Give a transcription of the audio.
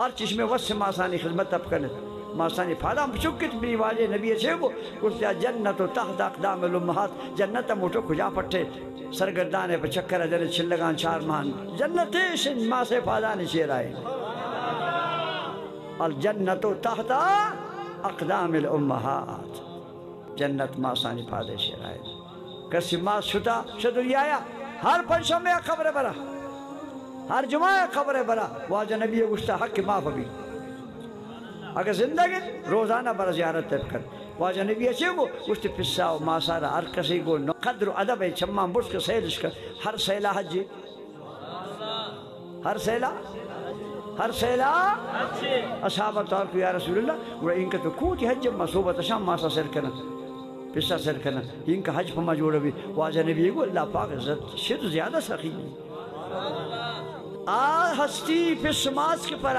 ہر چیز میں وس سے ماسانی خدمت اب کرنے ماسانی فادام بچکت بھی واجہ نبی چھے کو گوشتیا جنت و تحت اقدام الامہات جنت موٹو کجا پٹھے سرگردانے پر چکر جنے چھلگان چار مان جنتیش ماں سے فادانی چیر آئے الجنت و تحت اقدام الامہات جنت ماسانی فادے چیر آئے کسی ماں شتا شدوری آیا ہر پنشہ میں خبر برا ہر جمعہ خبر برا واجہ نبی گوشتا حق معاف بھی اگر زندگی روزانہ برا زیارت تب کر واجہ نبی اچھے کو گوشتی پسا و ماسارا ہر کسی کو قدر و عدب ہے چمان برس کے سیلش کر ہر سیلہ حجی ہر سیلہ اصحابہ طور کو یا رسول اللہ وہ ان کا تو کوتی حج مصوبت شام ماسا سر کرنا پسا سر کرنا ان کا حج پما جوڑا بھی واجہ نبی کو اللہ پاک عزت شد زیادہ سخی ہستی پس ماس کے پر